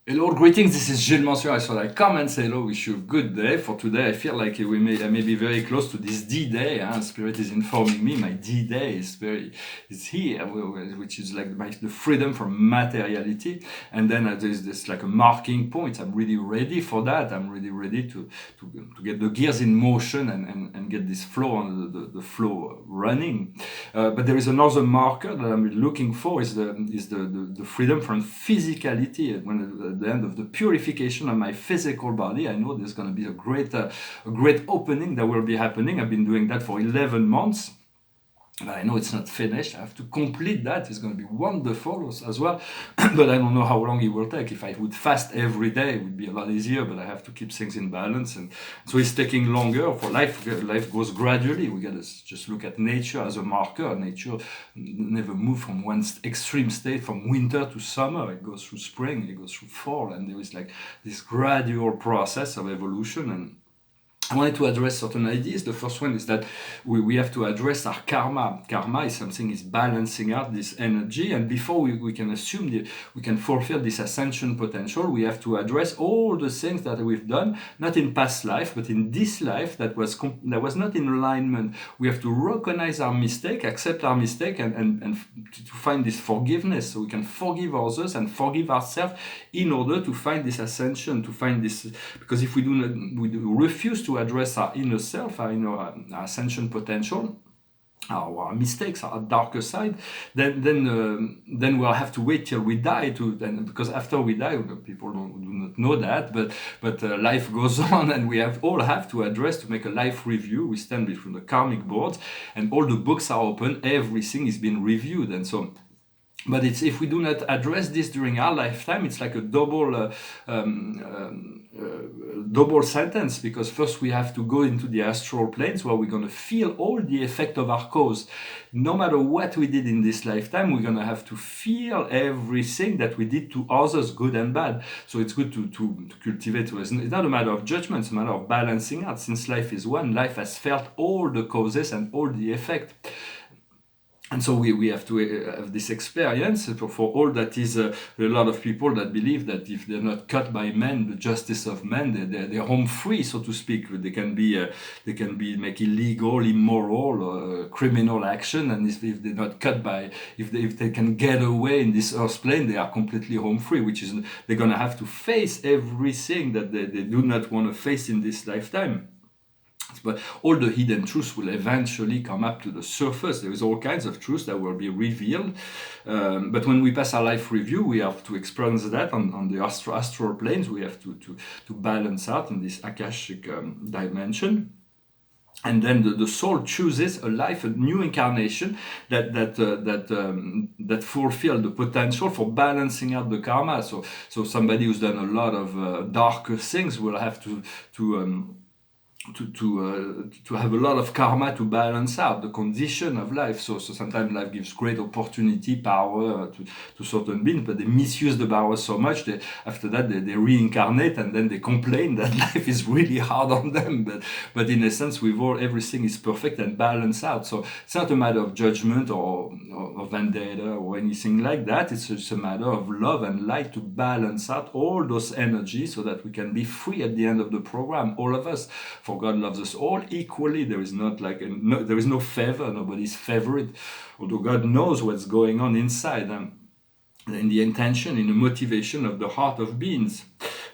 Hello, greetings. This is Gilles Monsieur. I thought I come and say hello, wish you a good day. For today, I feel like I may be very close to this D-Day. Spirit is informing me my D-Day is here, which is like the freedom from materiality. And then there's this like a marking point. I'm really ready for that. I'm really ready to get the gears in motion and get this flow on the flow running. But there is another marker that I'm looking for is the freedom from physicality. When at the end of the purification of my physical body, I know there's going to be a great opening that will be happening. I've been doing that for 11 months. But I know it's not finished. I have to complete that. It's going to be wonderful as well. But I don't know how long it will take. If I would fast every day, it would be a lot easier, but I have to keep things in balance. And so it's taking longer for life. Life goes gradually. We got to just look at nature as a marker. Nature never moves from one extreme state, from winter to summer. It goes through spring, it goes through fall. And there is like this gradual process of evolution. And I wanted to address certain ideas. The first one is that we have to address our karma. Karma is something is balancing out this energy, and before we can assume we can fulfill this ascension potential, we have to address all the things that we've done, not in past life, but in this life that was not in alignment. We have to recognize our mistake, accept our mistake, and to find this forgiveness, so we can forgive others and forgive ourselves in order to find this ascension, to find this. Because if we do refuse to address our inner self, our ascension potential, our mistakes, our darker side, then we'll have to wait till we die because after we die, people do not know that, but life goes on, and all have to address to make a life review. We stand between the karmic boards, and all the books are open. Everything is being reviewed, and so. But if we do not address this during our lifetime, it's like a double sentence, because first we have to go into the astral planes where we're going to feel all the effect of our cause. No matter what we did in this lifetime, we're going to have to feel everything that we did to others, good and bad. So it's good to cultivate. It's not a matter of judgment, it's a matter of balancing out. Since life is one, life has felt all the causes and all the effect. And so we have to have this experience for all that is a lot of people that believe that if they're not cut by men, the justice of men, they're home free, so to speak. They can make illegal, immoral, criminal action, and if they're not cut by, if they can get away in this earth plane, they are completely home free. Which is they're gonna have to face everything that they do not want to face in this lifetime. But all the hidden truths will eventually come up to the surface. There is all kinds of truths that will be revealed. But when we pass our life review, we have to experience that on the astral planes. We have to balance out in this Akashic dimension. And then the soul chooses a life, a new incarnation that fulfill the potential for balancing out the karma. So somebody who's done a lot of darker things will have to have a lot of karma to balance out the condition of life. So sometimes life gives great opportunity, power to certain beings, but they misuse the power so much that after that they reincarnate, and then they complain that life is really hard on them. But in essence, everything is perfect and balanced out. So it's not a matter of judgment or vendetta or anything like that. It's just a matter of love and light to balance out all those energies so that we can be free at the end of the program, all of us. For God loves us all equally. There is no favor. Nobody's favorite. Although God knows what's going on inside, in the intention, in the motivation of the heart of beings.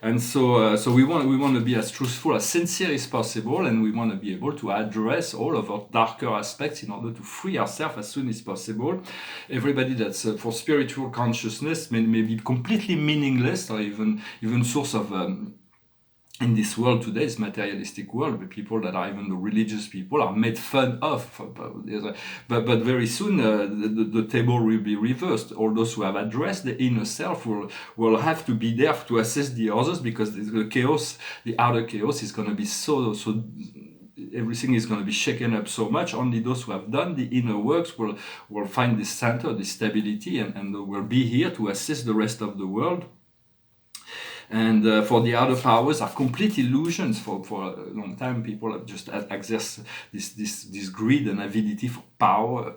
And so we want to be as truthful, as sincere as possible, and we want to be able to address all of our darker aspects in order to free ourselves as soon as possible. Everybody that's for spiritual consciousness may be completely meaningless, or even source of in this world today, this materialistic world, the people that are even the religious people are made fun of. But very soon the table will be reversed. All those who have addressed the inner self will have to be there to assist the others, because the chaos, the outer chaos, is going to be so everything is going to be shaken up so much. Only those who have done the inner works will find this center, this stability, and will be here to assist the rest of the world. And for the other powers are complete illusions. For a long time, people have just exerced this greed and avidity for power.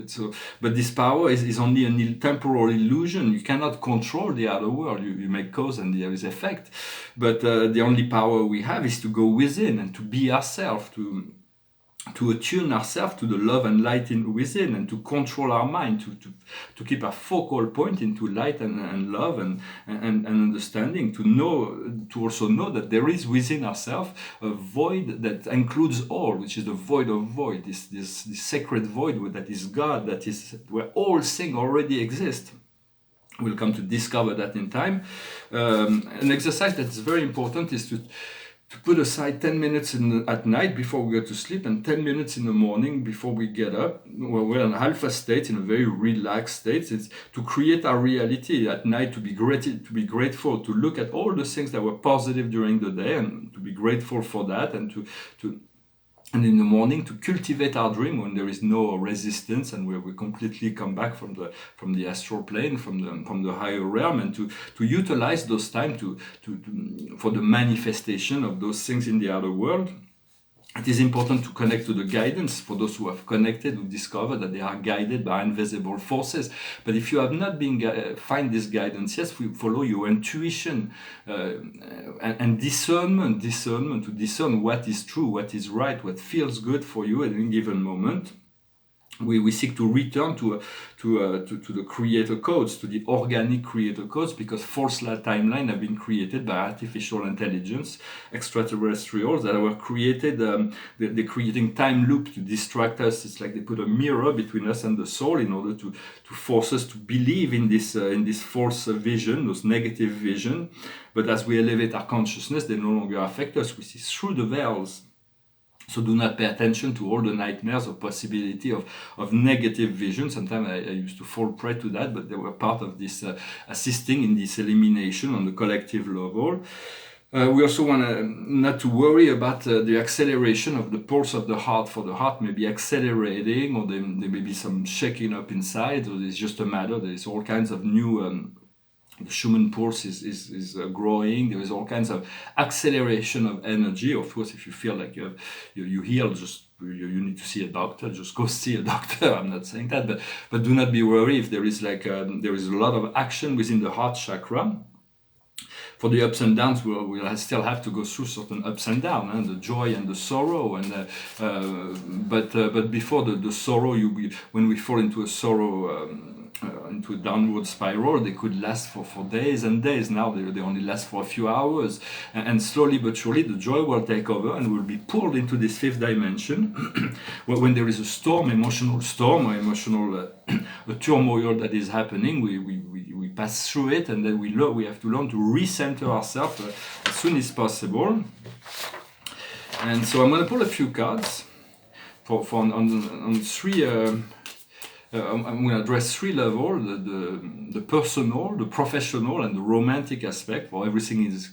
So, but this power is only a temporal illusion. You cannot control the other world. You make cause and there is effect. But the only power we have is to go within and to be ourselves, to attune ourselves to the love and light within, and to control our mind, to keep a focal point into light and love and understanding, to also know that there is within ourselves a void that includes all, which is the void of void, this sacred void that is God, that is where all things already exist. We'll come to discover that in time. An exercise that is very important is to put aside 10 minutes at night before we go to sleep and 10 minutes in the morning before we get up. We're in alpha state, in a very relaxed state. It's to create our reality at night, to be grateful, to look at all the things that were positive during the day and to be grateful for that, and and in the morning to cultivate our dream when there is no resistance and where we completely come back from the astral plane, from the higher realm, and to utilize those time for the manifestation of those things in the other world. It is important to connect to the guidance. For those who have connected, who discover that they are guided by invisible forces. But if you have not been find this guidance, yes, we follow your intuition and discernment to discern what is true, what is right, what feels good for you at any given moment. We seek to return to the creator codes, to the organic creator codes, because false timelines have been created by artificial intelligence, extraterrestrials that were created. They're creating time loop to distract us. It's like they put a mirror between us and the soul in order to force us to believe in this false vision, those negative vision. But as we elevate our consciousness, they no longer affect us. We see through the veils. So do not pay attention to all the nightmares or possibility of negative vision. Sometimes I used to fall prey to that, but they were part of this assisting in this elimination on the collective level. We also want not to worry about the acceleration of the pulse of the heart. For the heart may be accelerating, or there may be some shaking up inside, or it's just a matter. There's all kinds of new... the Schumann pulse is growing. There is all kinds of acceleration of energy. Of course, if you feel like you heal, you need to see a doctor. Just go see a doctor. I'm not saying that, but do not be worried if there is there is a lot of action within the heart chakra. For the ups and downs, we'll still have to go through certain ups and downs, and the joy and the sorrow. But before the sorrow, when we fall into a sorrow. Into a downward spiral, they could last for days and days. Now they only last for a few hours, and slowly but surely the joy will take over and we'll be pulled into this fifth dimension. When there is a storm, emotional storm, or emotional a turmoil that is happening, we pass through it, and then we have to learn to recenter ourselves as soon as possible. And so I'm going to pull a few cards on three. I'm going to address three levels: the personal, the professional, and the romantic aspect. Well, everything is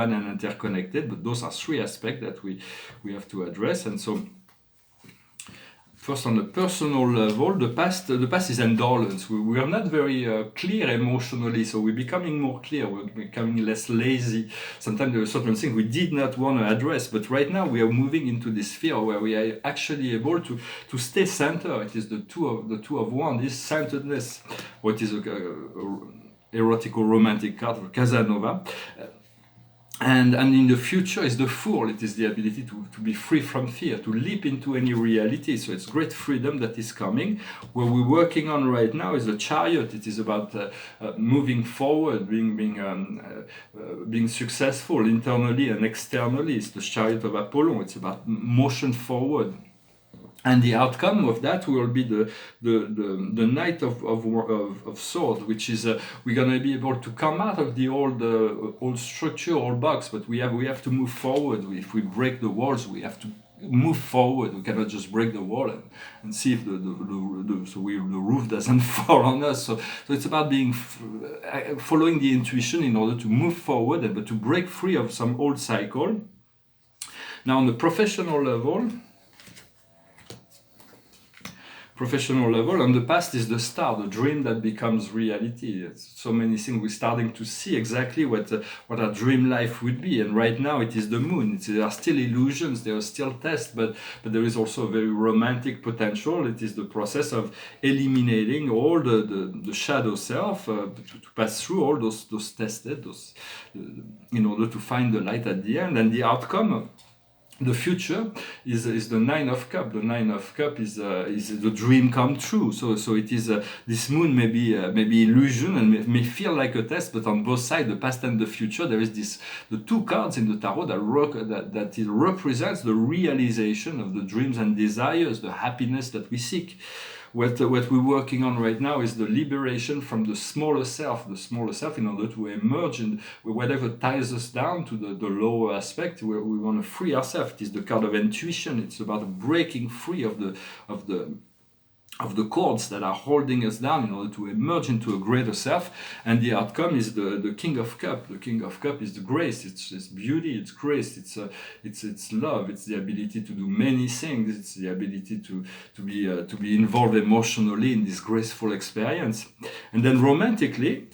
one and interconnected, but those are three aspects that we have to address. And so, first, on the personal level, the past is indolence. We are not very clear emotionally, so we're becoming more clear. We're becoming less lazy. Sometimes there are certain things we did not want to address, but right now we are moving into this sphere where we are actually able to stay centered. It is the two of one. This centeredness, what is a erotical romantic card for Casanova. And in the future is the Fool. It is the ability to be free from fear, to leap into any reality. So it's great freedom that is coming. What we're working on right now is the Chariot. It is about moving forward, being successful internally and externally. It's the Chariot of Apollon. It's about motion forward. And the outcome of that will be the Knight of Swords, which is we're gonna be able to come out of the old structure, old box, but we have to move forward. If we break the walls, we have to move forward. We cannot just break the wall and see if the roof doesn't fall on us. So it's about following the intuition in order to move forward, but to break free of some old cycle. Now on the professional level. professional level, and the past is the start, the dream that becomes reality. It's so many things we're starting to see exactly what our dream life would be, and right now it is the moon. There are still illusions, there are still tests, but there is also a very romantic potential. It is the process of eliminating all the shadow self to pass through all those tested, in order to find the light at the end, and the outcome. The future is the Nine of Cups. The Nine of Cups is the dream come true. So it is this moon may be illusion and may feel like a test, but on both sides, the past and the future, there is the two cards in the tarot that it represents the realization of the dreams and desires, the happiness that we seek. What we're working on right now is the liberation from the smaller self, in order to emerge in whatever ties us down to the lower aspect, where we want to free ourselves. It is the card of intuition. It's about breaking free of the cords that are holding us down in order to emerge into a greater self. And the outcome is the King of Cups. The King of Cups is the grace. It's beauty. It's grace. It's love. It's the ability to do many things. It's the ability to be involved emotionally in this graceful experience. And then romantically,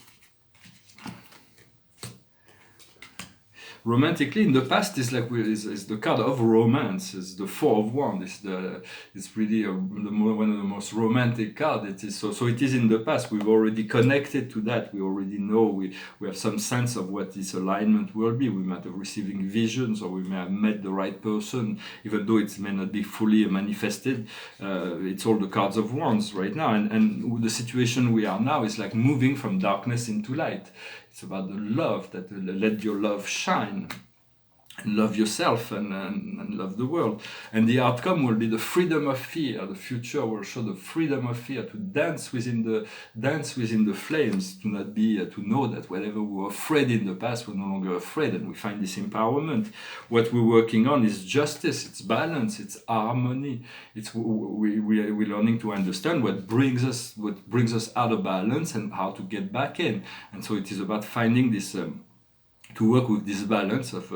in the past is the card of romance. It's the Four of Wands. It's really one of the most romantic cards. It is so it is in the past. We've already connected to that. We already know. We have some sense of what this alignment will be. We might have receiving visions, or we may have met the right person, even though it may not be fully manifested. It's all the cards of Wands right now, and the situation we are now is like moving from darkness into light. It's about the love, that let your love shine, and love yourself, and love the world. And the outcome will be the freedom of fear. The future will show the freedom of fear, to dance within the flames, to not be, to know that whatever we were afraid in the past, we're no longer afraid, and we find this empowerment. What we're working on is justice, it's balance, it's harmony. We're learning to understand what brings us out of balance and how to get back in. And so it is about finding this. To work with this balance of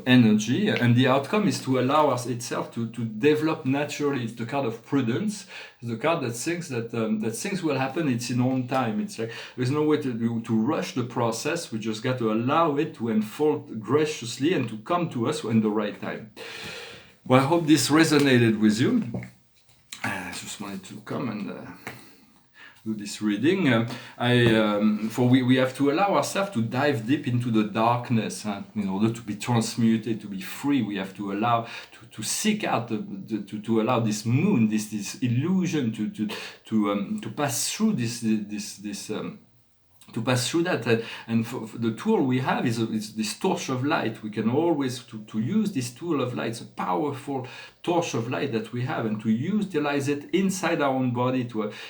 energy, and the outcome is to allow itself to develop naturally. It's the card of prudence. It's the card that thinks that things will happen in its own time. It's like there's no way to rush the process. We just got to allow it to unfold graciously and to come to us in the right time. Well, I hope this resonated with you. I just wanted to come and do this reading. We have to allow ourselves to dive deep into the darkness, in order to be transmuted, to be free. We have to allow to seek out to allow this moon, this illusion to pass through to pass through that, and the tool we have is this torch of light. We can always to use this tool of light. It's a powerful torch of light that we have, and to utilize it inside our own body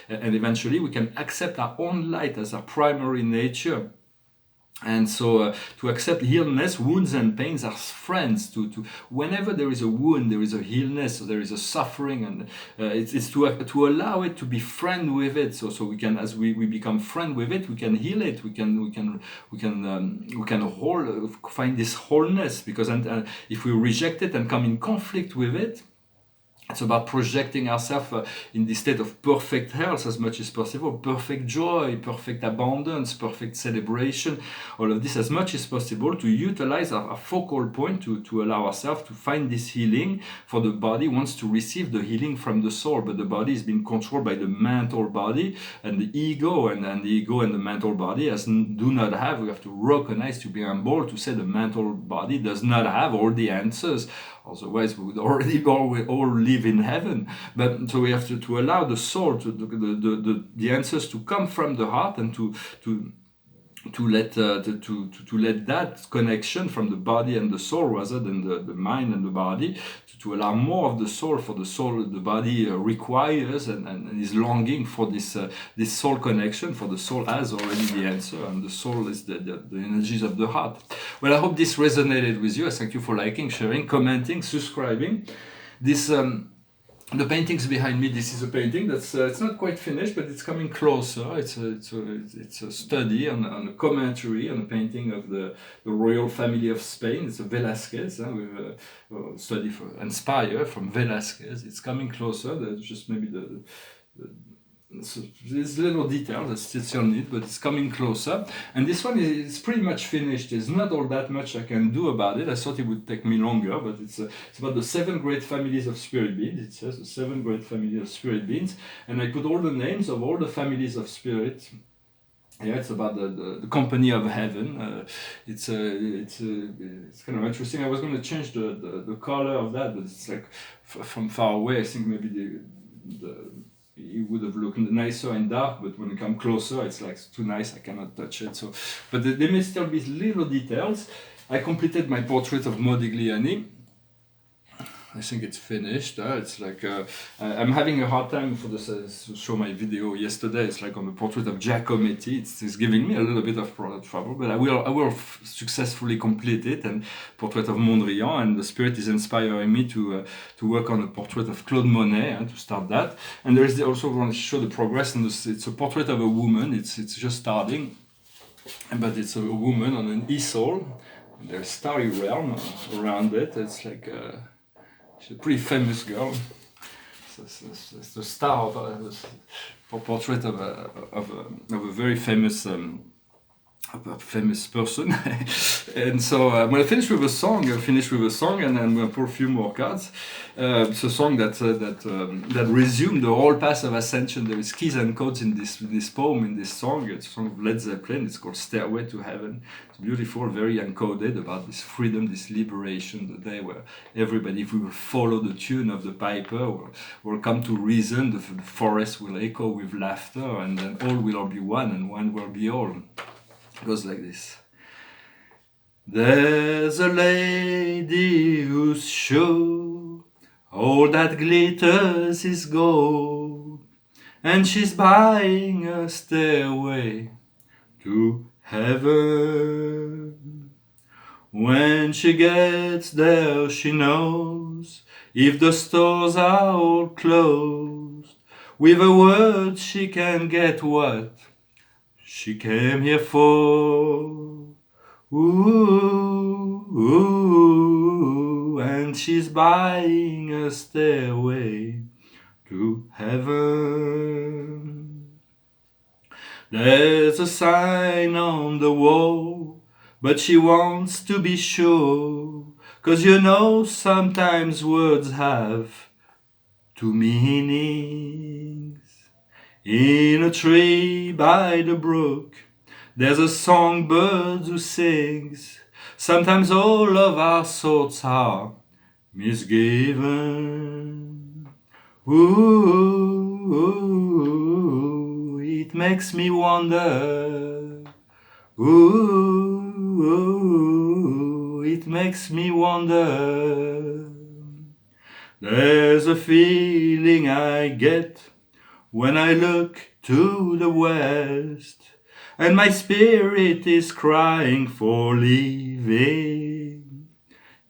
and eventually we can accept our own light as our primary nature. And so to accept illness, wounds and pains as friends. To whenever there is a wound, there is a illness, there is a suffering, and it's to allow it to be friend with it. So we can, as we become friend with it, we can heal it. We can find this wholeness, because if we reject it and come in conflict with it, it's about projecting ourselves in this state of perfect health as much as possible, perfect joy, perfect abundance, perfect celebration, all of this as much as possible, to utilize our focal point to allow ourselves to find this healing. For the body wants to receive the healing from the soul, but the body is being controlled by the mental body and the ego, and the ego and the mental body do not have, we have to recognize, to be humble, to say the mental body does not have all the answers. Otherwise, we would already all live in heaven. But so we have to allow the soul, the answers to come from the heart, and to let that connection from the body and the soul, rather than the mind and the body, to allow more of the soul. For the soul, the body requires and is longing for this soul connection. For the soul has already the answer, and the soul is the energies of the heart. Well, I hope this resonated with you. I thank you for liking, sharing, commenting, subscribing. This The paintings behind me. This is a painting that's it's not quite finished, but it's coming closer. It's a study on a commentary on a painting of the royal family of Spain. It's a Velázquez with a study for inspired from Velázquez. It's coming closer. That's just maybe the so there's little details that still need, but it's coming closer. And this one is pretty much finished. There's not all that much I can do about it. I thought it would take me longer, but it's about the 7 great families of spirit beings. It says the 7 great families of spirit beings, and I put all the names of all the families of spirit. Yeah, it's about the company of heaven. It's kind of interesting. I was going to change the color of that, but it's like from far away. I think maybe the it would have looked nicer in dark, but when it comes closer, it's like too nice. I cannot touch it. So, but there may still be little details. I completed my portrait of Modigliani. I think it's finished. It's like I'm having a hard time for this to show my video yesterday. It's like on the portrait of Giacometti. It's giving me a little bit of trouble, but I will successfully complete it. And portrait of Mondrian, and the spirit is inspiring me to work on a portrait of Claude Monet to start that. And there is also going to show the progress. And it's a portrait of a woman. It's just starting, but it's a woman on an easel. And there's starry realm around it. It's like. She's a pretty famous girl. It's the star of a portrait of a very famous person. And so I'm going to finish with a song. And then I'm going to pour a few more cards. It's a song that resumed the whole path of ascension. There is keys and codes in this poem, in this song. It's a song of Led Zeppelin. It's called Stairway to Heaven. It's beautiful, very encoded about this freedom, this liberation, the day where everybody, if we will follow the tune of the piper, will come to reason. The forest will echo with laughter, and then all will be one, and one will be all. It goes like this. There's a lady who's sure all that glitters is gold, and she's buying a stairway to heaven. When she gets there, she knows if the stores are all closed, with a word she can get what she came here for. Ooh, and she's buying a stairway to heaven. There's a sign on the wall, but she wants to be sure, 'cause you know sometimes words have two meanings. In a tree by the brook, there's a songbird who sings. Sometimes all of our thoughts are misgiven. Ooh, it makes me wonder. Ooh, it makes me wonder. There's a feeling I get when I look to the west, and my spirit is crying for leaving.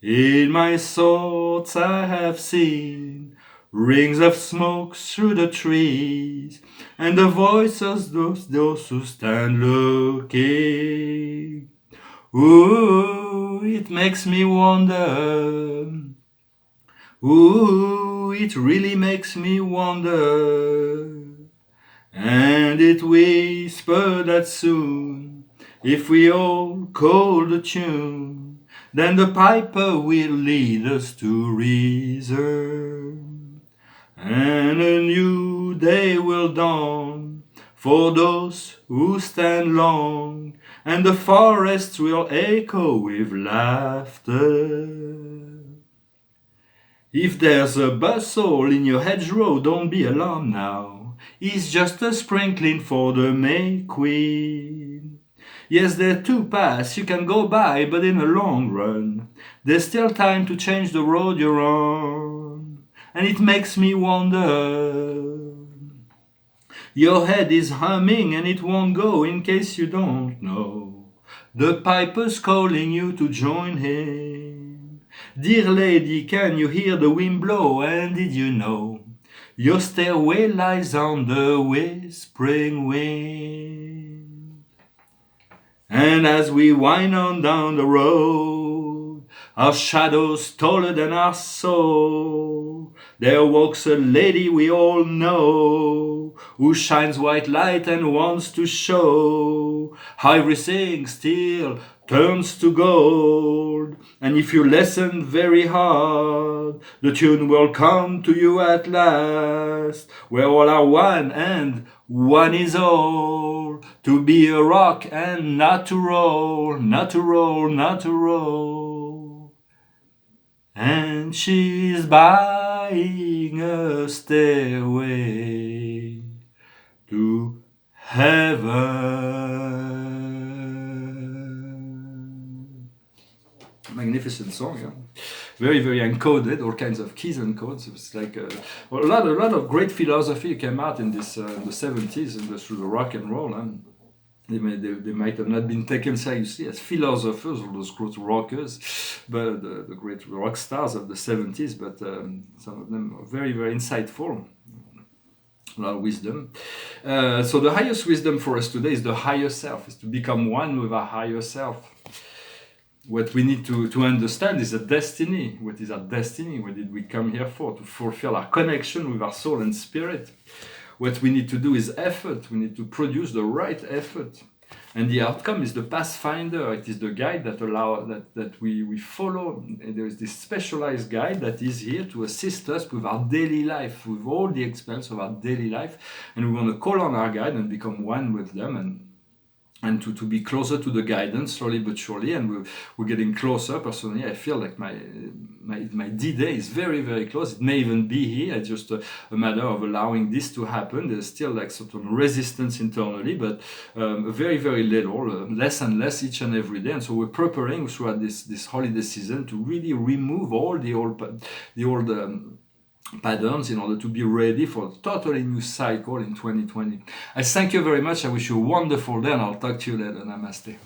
In my thoughts I have seen rings of smoke through the trees, and the voices of those who stand looking. Ooh, it makes me wonder. Ooh, it really makes me wonder. And it whispered that soon, if we all call the tune, then the piper will lead us to reason. And a new day will dawn for those who stand long, and the forests will echo with laughter. If there's a bustle in your hedgerow, don't be alarmed now. It's just a sprinkling for the May Queen. Yes, there are 2 paths you can go by, but in the long run, there's still time to change the road you're on. And it makes me wonder. Your head is humming and it won't go, in case you don't know. The piper's calling you to join him. Dear lady, can you hear the wind blow? And did you know Your stairway lies on the whispering wind. And as we wind on down the road, our shadows taller than our soul, there walks a lady we all know, who shines white light and wants to show how everything still turns to gold. And if you listen very hard, the tune will come to you at last, where all are one and one is all, to be a rock and not to roll, not to roll, not to roll. And she's buying a stairway to heaven. Magnificent song, yeah. Very, very encoded, all kinds of keys and codes. It's like a lot of great philosophy came out in this the 70s and through the rock and roll. And they might have not been taken seriously as philosophers, all those great rockers, but the great rock stars of the 70s. But some of them are very, very insightful. A lot of wisdom. So the highest wisdom for us today is the higher self, is to become one with our higher self. What we need to understand is a destiny. What is our destiny? What did we come here for? To fulfill our connection with our soul and spirit. What we need to do is effort. We need to produce the right effort. And the outcome is the pathfinder. It is the guide that that we follow. And there is this specialized guide that is here to assist us with our daily life, with all the expense of our daily life. And we want to call on our guide and become one with them and to be closer to the guidance slowly but surely. And we're getting closer. Personally, I feel like my D-Day is very, very close. It may even be here. It's just a matter of allowing this to happen. There's still like sort of resistance internally, but very, very little, less and less each and every day. And so we're preparing throughout this holiday season to really remove all the old patterns in order to be ready for a totally new cycle in 2020. I thank you very much. I wish you a wonderful day, and I'll talk to you later. Namaste.